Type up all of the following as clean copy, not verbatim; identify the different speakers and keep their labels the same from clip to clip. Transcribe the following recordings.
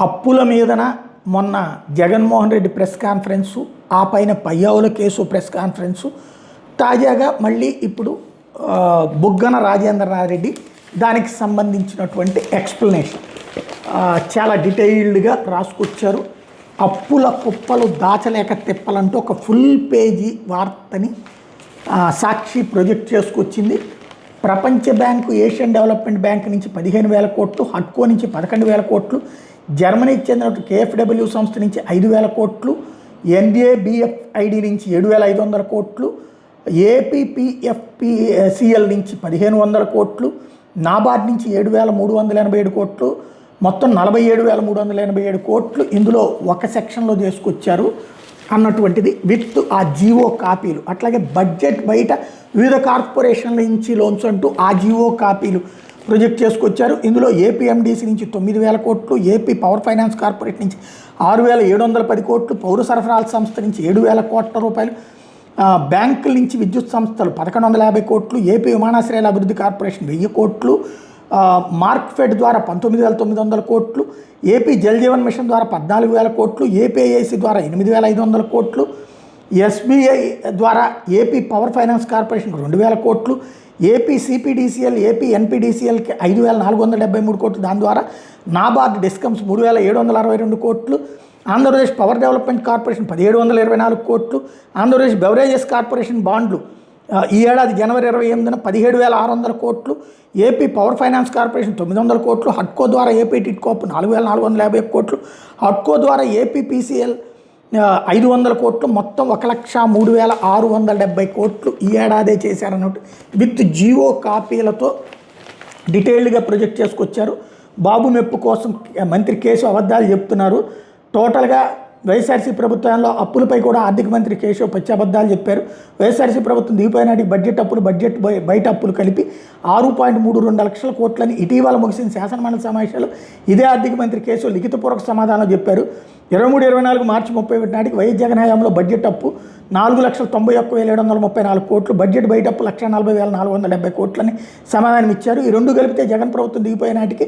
Speaker 1: అప్పుల మీదన మొన్న జగన్మోహన్ రెడ్డి ప్రెస్ కాన్ఫరెన్సు, ఆ పైన పయ్యావుల కేసు ప్రెస్ కాన్ఫరెన్సు, తాజాగా మళ్ళీ ఇప్పుడు బుగ్గన రాజేంద్రనాథ్ రెడ్డి దానికి సంబంధించినటువంటి ఎక్స్ప్లెనేషన్ చాలా డీటెయిల్డ్గా రాసుకొచ్చారు. అప్పుల కుప్పలు దాచలేక తిప్పలంటూ ఒక ఫుల్ పేజీ వార్తని సాక్షి ప్రొజెక్ట్ చేసుకొచ్చింది. ప్రపంచ బ్యాంకు, ఏషియన్ డెవలప్మెంట్ బ్యాంక్ నుంచి 15,000 కోట్లు, హడ్కో నుంచి 11,000 కోట్లు, జర్మనీకి చెందిన KfW సంస్థ నుంచి 5,000 కోట్లు, NABFID నుంచి 7,500 కోట్లు, APPFPCL నుంచి 1,500 కోట్లు, నాబార్డ్ నుంచి 7,387 కోట్లు, మొత్తం 47,387 కోట్లు ఇందులో ఒక సెక్షన్లో చేసుకొచ్చారు అన్నటువంటిది విత్ ఆ జీవో కాపీలు. అట్లాగే బడ్జెట్ బయట వివిధ కార్పొరేషన్ల నుంచి లోన్స్ అంటూ ఆ జీవో కాపీలు ప్రొజెక్ట్ చేసుకొచ్చారు. ఇందులో APMDC నుంచి 9,000 కోట్లు, AP పవర్ ఫైనాన్స్ కార్పొరేషన్ నుంచి 6,710 కోట్లు, పౌర సరఫరాల సంస్థ నుంచి 7,000 కోట్ల రూపాయలు, బ్యాంకుల నుంచి విద్యుత్ సంస్థలు 1,150 కోట్లు, AP విమానాశ్రయాల అభివృద్ధి కార్పొరేషన్ 1,000 కోట్లు, మార్క్ఫెడ్ ద్వారా 19,900 కోట్లు, AP జల్ జీవన్ మిషన్ ద్వారా 14,000 కోట్లు, APIC ద్వారా 8,500 కోట్లు, SBI ద్వారా AP పవర్ ఫైనాన్స్ కార్పొరేషన్ 2,000 కోట్లు, AP CPDCL, AP NPDCLకి 5,473 కోట్లు, దాని ద్వారా నాబార్డ్ డిస్కమ్స్ 3,762 కోట్లు, ఆంధ్రప్రదేశ్ పవర్ డెవలప్మెంట్ కార్పొరేషన్ 1,724 కోట్లు, ఆంధ్రప్రదేశ్ బెవరేజెస్ కార్పొరేషన్ బాండ్లు ఈ ఏడాది జనవరి 28న 17,600 కోట్లు, AP పవర్ ఫైనాన్స్ కార్పొరేషన్ 900 కోట్లు, హడ్కో ద్వారా AP టిడ్కోప్ 4,450 కోట్లు, హడ్కో ద్వారా APPCL 500 కోట్లు, మొత్తం 1,03,670 కోట్లు ఈ ఏడాదే చేశారన్నట్టు విత్ జీవో కాపీలతో డీటెయిల్డ్గా ప్రొజెక్ట్ చేసుకొచ్చారు. బాబు మెప్పు కోసం మంత్రి కేసు అబద్ధాలు చెప్తున్నారు. టోటల్గా వైఎస్ఆర్సీ ప్రభుత్వంలో అప్పులపై కూడా ఆర్థిక మంత్రి కేశవ్ పచ్చబద్ధాలు చెప్పారు. వైఎస్ఆర్సీ ప్రభుత్వం దిగిపోయినాటికి బడ్జెట్ అప్పులు, బడ్జెట్ బయట అప్పులు కలిపి 6.32 లక్షల కోట్లని ఇటీవల ముగిసిన శాసనమండలి సమావేశాలు ఇదే ఆర్థిక మంత్రి కేశవ్ లిఖితపూర్వక సమాధానం చెప్పారు. 23-24 మార్చి 31 నాటికి వైఎస్ జగన్ హయాంలో బడ్జెట్ అప్పు 4,91,734 కోట్లు, బడ్జెట్ బయట అప్పు 1,40,470 కోట్లని సమాధానం ఇచ్చారు. ఈ రెండు కలిపితే జగన్ ప్రభుత్వం దిగిపోయే నాటికి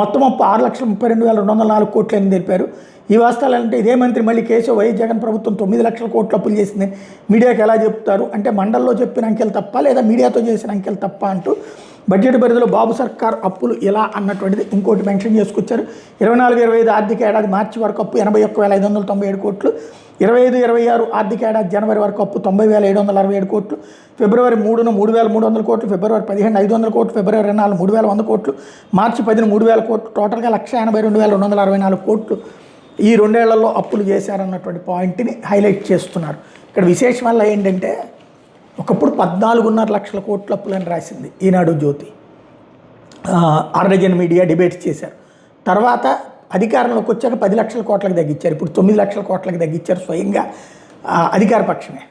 Speaker 1: మొత్తం అప్పు 6,32,204 కోట్లని తెలిపారు. ఈ వాస్తవాలంటే ఇదే మంత్రి మళ్ళీ కేశవ్ వైఎస్ జగన్ ప్రభుత్వం 9 లక్షల కోట్ల అప్పులు చేసిందని మీడియాకి ఎలా చెప్తారు అంటే, మండల్లో చెప్పిన అంకెలు తప్ప లేదా మీడియాతో చేసిన అంకెలు తప్ప అంటూ బడ్జెట్ పరిధిలో బాబు సర్కార్ అప్పులు ఎలా అన్నటువంటిది ఇంకోటి మెన్షన్ చేసుకొచ్చారు. 24-25 ఆర్థిక ఏడాది మార్చి వరకు అప్పు 81,597 కోట్లు, 25-26 ఆర్థిక ఏడాది జనవరి వరకు అప్పు 90,767 కోట్లు, ఫిబ్రవరి 3న 3,300 కోట్లు, ఫిబ్రవరి 15 500 కోట్లు, ఫిబ్రవరి 24 3,100 కోట్లు, మార్చి 10 3,000 కోట్లు, టోటల్గా 1,82,244 కోట్లు ఈ రెండేళ్లలో అప్పులు చేశారన్నటువంటి పాయింట్ని హైలైట్ చేస్తున్నారు. ఇక్కడ విశేషం వల్ల ఏంటంటే, ఒకప్పుడు 14.5 లక్షల కోట్ల అప్పులని రాసింది ఈనాడు జ్యోతి, అర్రజన్ మీడియా డిబేట్స్ చేశారు. తర్వాత అధికారంలోకి వచ్చాక 10 లక్షల కోట్లకు తగ్గించారు, ఇప్పుడు 9 లక్షల కోట్లకు తగ్గించారు స్వయంగా అధికార పక్షమే.